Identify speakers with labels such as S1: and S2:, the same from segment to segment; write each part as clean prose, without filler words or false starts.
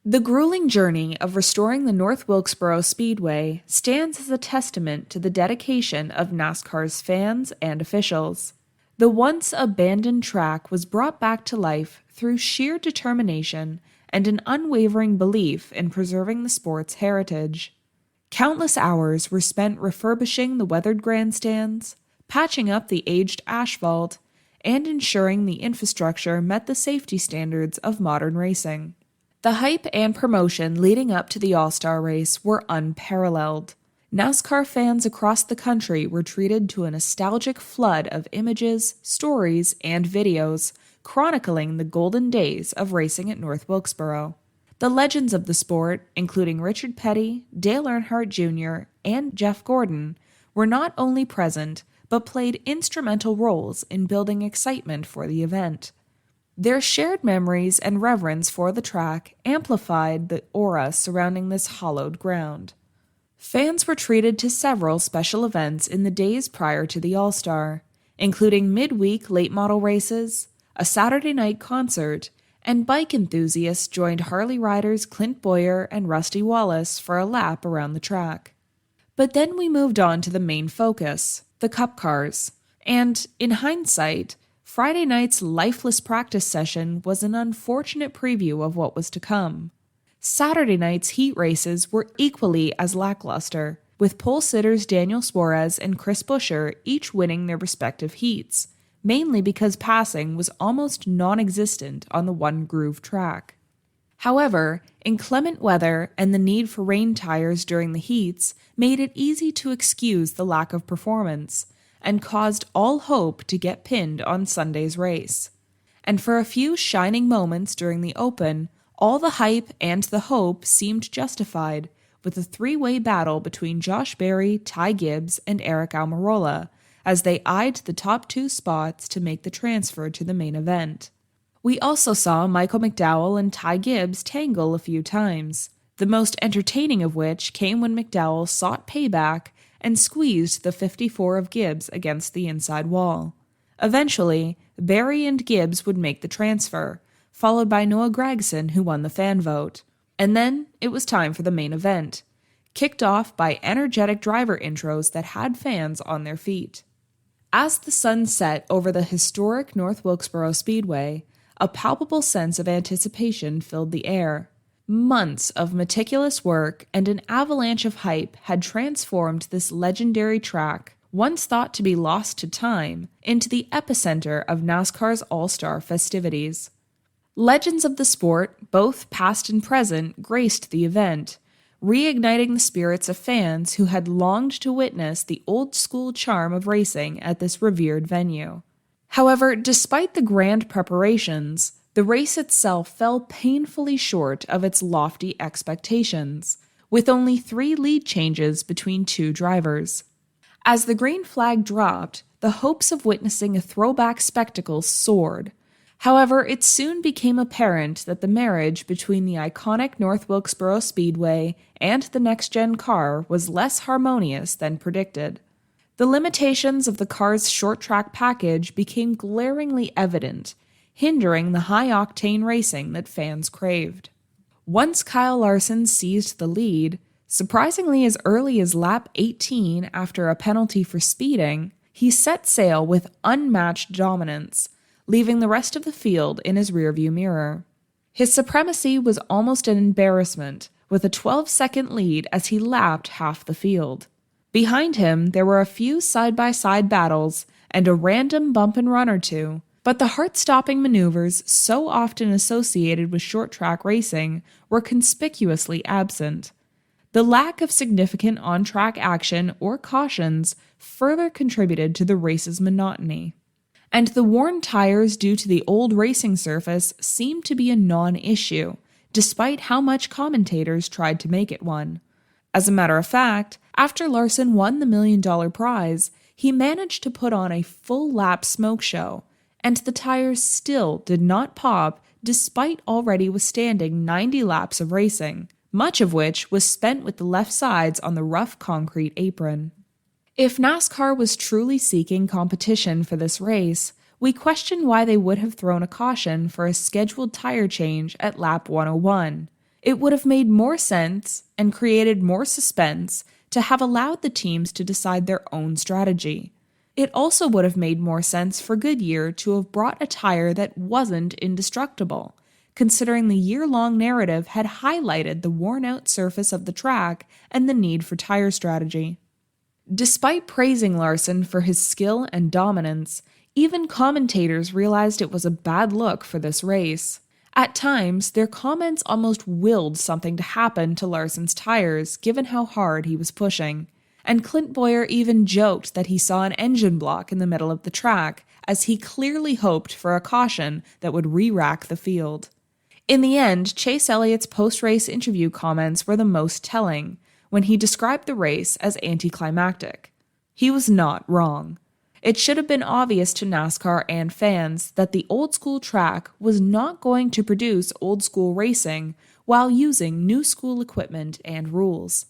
S1: The grueling journey of restoring the North Wilkesboro Speedway stands as a testament to the dedication of NASCAR's fans and officials. The once abandoned track was brought back to life through sheer determination and an unwavering belief in preserving the sport's heritage. Countless hours were spent refurbishing the weathered grandstands, patching up the aged asphalt, and ensuring the infrastructure met the safety standards of modern racing. The hype and promotion leading up to the All-Star race were unparalleled. NASCAR fans across the country were treated to a nostalgic flood of images, stories, and videos chronicling the golden days of racing at North Wilkesboro. The legends of the sport, including Richard Petty, Dale Earnhardt Jr., and Jeff Gordon, were not only present, but played instrumental roles in building excitement for the event. Their shared memories and reverence for the track amplified the aura surrounding this hallowed ground. Fans were treated to several special events in the days prior to the All-Star, including midweek late model races, a Saturday night concert, and bike enthusiasts joined Harley riders Clint Boyer and Rusty Wallace for a lap around the track. But then we moved on to the main focus, the Cup cars, and, in hindsight, Friday night's lifeless practice session was an unfortunate preview of what was to come. Saturday night's heat races were equally as lackluster, with pole sitters Daniel Suarez and Chris Buescher each winning their respective heats, mainly because passing was almost non-existent on the one-groove track. However, inclement weather and the need for rain tires during the heats made it easy to excuse the lack of performance, and caused all hope to get pinned on Sunday's race. And for a few shining moments during the Open, all the hype and the hope seemed justified, with a three-way battle between Josh Berry, Ty Gibbs, and Eric Almirola, as they eyed the top two spots to make the transfer to the main event. We also saw Michael McDowell and Ty Gibbs tangle a few times, the most entertaining of which came when McDowell sought payback and squeezed the 54 of Gibbs against the inside wall. Eventually, Berry and Gibbs would make the transfer, followed by Noah Gragson, who won the fan vote. And then it was time for the main event, kicked off by energetic driver intros that had fans on their feet. As the sun set over the historic North Wilkesboro Speedway, a palpable sense of anticipation filled the air. Months of meticulous work and an avalanche of hype had transformed this legendary track, once thought to be lost to time, into the epicenter of NASCAR's All-Star festivities. Legends of the sport, both past and present, graced the event, reigniting the spirits of fans who had longed to witness the old-school charm of racing at this revered venue. However, despite the grand preparations, the race itself fell painfully short of its lofty expectations, with only 3 lead changes between 2 drivers. As the green flag dropped, the hopes of witnessing a throwback spectacle soared. However, it soon became apparent that the marriage between the iconic North Wilkesboro Speedway and the next-gen car was less harmonious than predicted. The limitations of the car's short-track package became glaringly evident, hindering the high-octane racing that fans craved. Once Kyle Larson seized the lead, surprisingly as early as lap 18 after a penalty for speeding, he set sail with unmatched dominance, leaving the rest of the field in his rearview mirror. His supremacy was almost an embarrassment, with a 12-second lead as he lapped half the field. Behind him, there were a few side-by-side battles and a random bump and run or two, but the heart-stopping maneuvers so often associated with short-track racing were conspicuously absent. The lack of significant on-track action or cautions further contributed to the race's monotony. And the worn tires due to the old racing surface seemed to be a non-issue, despite how much commentators tried to make it one. As a matter of fact, after Larson won the $1 million prize, he managed to put on a full-lap smoke show, and the tires still did not pop despite already withstanding 90 laps of racing, much of which was spent with the left sides on the rough concrete apron. If NASCAR was truly seeking competition for this race, we question why they would have thrown a caution for a scheduled tire change at lap 101. It would have made more sense and created more suspense to have allowed the teams to decide their own strategy. It also would have made more sense for Goodyear to have brought a tire that wasn't indestructible, considering the year-long narrative had highlighted the worn-out surface of the track and the need for tire strategy. Despite praising Larson for his skill and dominance, even commentators realized it was a bad look for this race. At times, their comments almost willed something to happen to Larson's tires given how hard he was pushing. And Clint Bowyer even joked that he saw an engine block in the middle of the track, as he clearly hoped for a caution that would re-rack the field. In the end, Chase Elliott's post-race interview comments were the most telling, when he described the race as anticlimactic. He was not wrong. It should have been obvious to NASCAR and fans that the old-school track was not going to produce old-school racing while using new-school equipment and rules.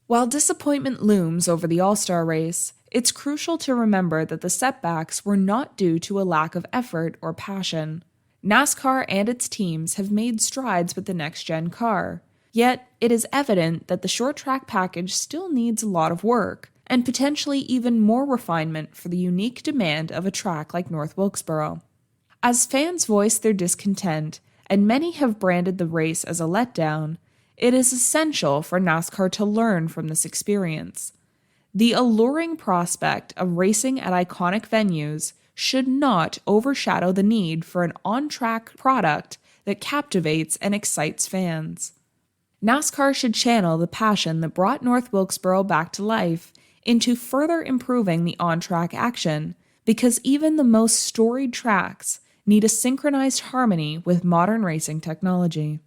S1: While disappointment looms over the All-Star race, it's crucial to remember that the setbacks were not due to a lack of effort or passion. NASCAR and its teams have made strides with the next-gen car, yet it is evident that the short-track package still needs a lot of work, and potentially even more refinement for the unique demand of a track like North Wilkesboro. As fans voice their discontent, and many have branded the race as a letdown, it is essential for NASCAR to learn from this experience. The alluring prospect of racing at iconic venues should not overshadow the need for an on-track product that captivates and excites fans. NASCAR should channel the passion that brought North Wilkesboro back to life into further improving the on-track action, because even the most storied tracks need a synchronized harmony with modern racing technology.